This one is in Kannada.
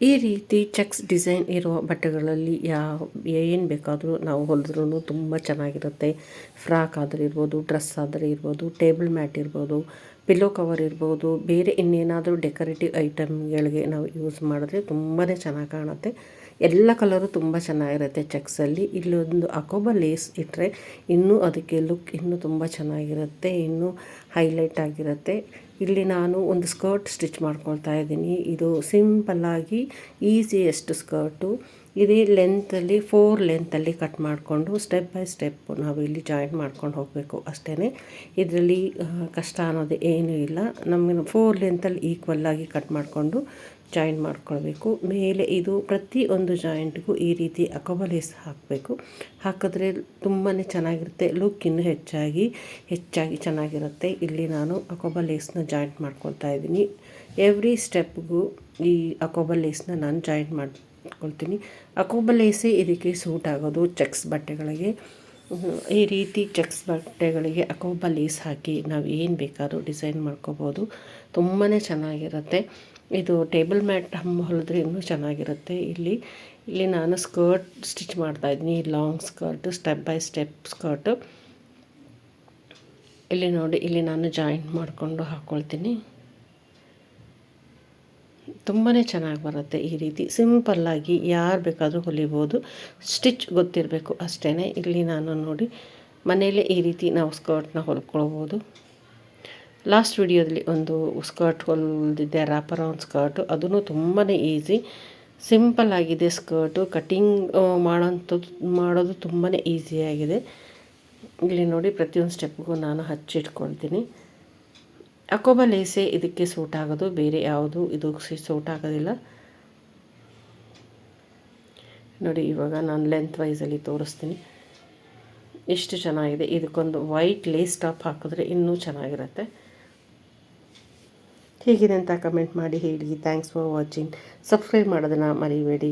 ಈ ರೀತಿ ಚೆಕ್ಸ್ ಡಿಸೈನ್ ಇರುವ ಬಟ್ಟೆಗಳಲ್ಲಿ ಏನು ಬೇಕಾದರೂ ನಾವು ಹೊಲಿದ್ರೂ ತುಂಬ ಚೆನ್ನಾಗಿರುತ್ತೆ. ಫ್ರಾಕ್ ಆದರೆ ಇರ್ಬೋದು, ಡ್ರೆಸ್ ಆದರೆ ಇರ್ಬೋದು, ಟೇಬಲ್ ಮ್ಯಾಟ್ ಇರ್ಬೋದು, ಪಿಲ್ಲೋ ಕವರ್ ಇರ್ಬೋದು, ಬೇರೆ ಇನ್ನೇನಾದರೂ ಡೆಕೋರೇಟಿವ್ ಐಟಮ್ಗಳಿಗೆ ನಾವು ಯೂಸ್ ಮಾಡಿದ್ರೆ ತುಂಬಾ ಚೆನ್ನಾಗಿ ಕಾಣುತ್ತೆ. ಎಲ್ಲ ಕಲರು ತುಂಬ ಚೆನ್ನಾಗಿರುತ್ತೆ ಚೆಕ್ಸಲ್ಲಿ. ಇಲ್ಲೊಂದು ಅಕೋಬ ಲೇಸ್ ಇಟ್ಟರೆ ಇನ್ನೂ ಅದಕ್ಕೆ ಲುಕ್ ಇನ್ನೂ ತುಂಬ ಚೆನ್ನಾಗಿರುತ್ತೆ, ಇನ್ನೂ ಹೈಲೈಟ್ ಆಗಿರುತ್ತೆ. ಇಲ್ಲಿ ನಾನು ಒಂದು ಸ್ಕರ್ಟ್ ಸ್ಟಿಚ್ ಮಾಡ್ಕೊಳ್ತಾ ಇದ್ದೀನಿ. ಇದು ಸಿಂಪಲ್ಲಾಗಿ ಈಸಿಯೆಸ್ಟ್ ಸ್ಕರ್ಟು. ಇದೇ ಲೆಂತಲ್ಲಿ 4 ಲೆಂತಲ್ಲಿ ಕಟ್ ಮಾಡಿಕೊಂಡು ಸ್ಟೆಪ್ ಬೈ ಸ್ಟೆಪ್ ನಾವು ಇಲ್ಲಿ ಜಾಯಿಂಟ್ ಮಾಡ್ಕೊಂಡು ಹೋಗಬೇಕು ಅಷ್ಟೇ. ಇದರಲ್ಲಿ ಕಷ್ಟ ಅನ್ನೋದು ಏನೂ ಇಲ್ಲ. ನಮಗೆ 4 ಲೆಂತಲ್ಲಿ ಈಕ್ವಲ್ಲಾಗಿ ಕಟ್ ಮಾಡಿಕೊಂಡು ಜಾಯಿಂಟ್ ಮಾಡ್ಕೊಳ್ಬೇಕು. ಮೇಲೆ ಇದು ಪ್ರತಿಯೊಂದು ಜಾಯಿಂಟ್ಗೂ ಈ ರೀತಿ ಅಕೋಬ ಲೇಸ್ ಹಾಕಬೇಕು. ಹಾಕಿದ್ರೆ ತುಂಬಾ ಚೆನ್ನಾಗಿರುತ್ತೆ, ಲುಕ್ ಇನ್ನೂ ಹೆಚ್ಚಾಗಿ ಚೆನ್ನಾಗಿರುತ್ತೆ. ಇಲ್ಲಿ ನಾನು ಅಕೋಬ ಲೇಸ್ನ ಜಾಯಿಂಟ್ ಮಾಡ್ಕೊಳ್ತಾ ಇದ್ದೀನಿ. ಎವ್ರಿ ಸ್ಟೆಪ್ಗೂ ಈ ಅಕೋಬ ಲೇಸ್ನ ನಾನು ಜಾಯಿಂಟ್ ಮಾಡ್ಕೊಳ್ತೀನಿ. ಅಕೋಬ ಲೇಸೇ ಇದಕ್ಕೆ ಸೂಟ್ ಆಗೋದು ಚೆಕ್ಸ್ ಬಟ್ಟೆಗಳಿಗೆ. ಈ ರೀತಿ ಚೆಕ್ಸ್ ಬಟ್ಟೆಗಳಿಗೆ ಅಕೋಬ ಲೇಸ್ ಹಾಕಿ ನಾವು ಏನು ಬೇಕಾದ್ರೂ ಡಿಸೈನ್ ಮಾಡ್ಕೋಬೋದು. ತುಂಬಾ ಚೆನ್ನಾಗಿರುತ್ತೆ. ಇದು ಟೇಬಲ್ ಮ್ಯಾಟ್ ಹೊಲಿದ್ರೆ ಇನ್ನೂ ಚೆನ್ನಾಗಿರುತ್ತೆ. ಇಲ್ಲಿ ನಾನು ಸ್ಕರ್ಟ್ ಸ್ಟಿಚ್ ಮಾಡ್ತಾಯಿದ್ದೀನಿ. Long skirt, step by step skirt. ಇಲ್ಲಿ ನೋಡಿ, ಇಲ್ಲಿ ನಾನು ಜಾಯಿಂಟ್ ಮಾಡಿಕೊಂಡು ಹಾಕ್ಕೊಳ್ತೀನಿ. ತುಂಬಾ ಚೆನ್ನಾಗಿ ಬರುತ್ತೆ. ಈ ರೀತಿ ಸಿಂಪಲ್ಲಾಗಿ ಯಾರು ಬೇಕಾದರೂ ಹೊಲಿಬೋದು, ಸ್ಟಿಚ್ ಗೊತ್ತಿರಬೇಕು ಅಷ್ಟೇ. ಇಲ್ಲಿ ನಾನು ನೋಡಿ ಮನೆಯಲ್ಲೇ ಈ ರೀತಿ ನಾವು ಸ್ಕರ್ಟ್ನ ಹೊಲ್ಕೊಳ್ಬೋದು. ಲಾಸ್ಟ್ ವಿಡಿಯೋದಲ್ಲಿ ಒಂದು ಸ್ಕರ್ಟ್ ಹೊಲಿದಿದ್ದೆ, ರ್ಯಾಪರ್ ಆನ್ ಸ್ಕರ್ಟು. ಅದೂ ತುಂಬಾ ಈಸಿ, ಸಿಂಪಲ್ ಆಗಿದೆ ಸ್ಕರ್ಟು. ಕಟಿಂಗ್ ಮಾಡೋದು ತುಂಬಾ ಈಸಿಯಾಗಿದೆ. ಇಲ್ಲಿ ನೋಡಿ ಪ್ರತಿಯೊಂದು ಸ್ಟೆಪ್ಗೂ ನಾನು ಹಚ್ಚಿಟ್ಕೊಳ್ತೀನಿ. ಅಕೋಬ ಲೇಸೇ ಇದಕ್ಕೆ ಸೂಟ್ ಆಗೋದು, ಬೇರೆ ಯಾವುದು ಇದಕ್ಕೆ ಸೂಟ್ ಆಗೋದಿಲ್ಲ. ನೋಡಿ, ಇವಾಗ ನಾನು ಲೆಂತ್ ವೈಸಲ್ಲಿ ತೋರಿಸ್ತೀನಿ. ಎಷ್ಟು ಚೆನ್ನಾಗಿದೆ. ಇದಕ್ಕೊಂದು ವೈಟ್ ಲೇಸ್ ಟಾಪ್ ಹಾಕಿದ್ರೆ ಇನ್ನೂ ಚೆನ್ನಾಗಿರುತ್ತೆ. ಹೇಗಿದೆ ಅಂತ ಕಮೆಂಟ್ ಮಾಡಿ ಹೇಳಿ. Thanks for watching. ಸಬ್ಸ್ಕ್ರೈಬ್ ಮಾಡೋದನ್ನು ಮರಿಬೇಡಿ.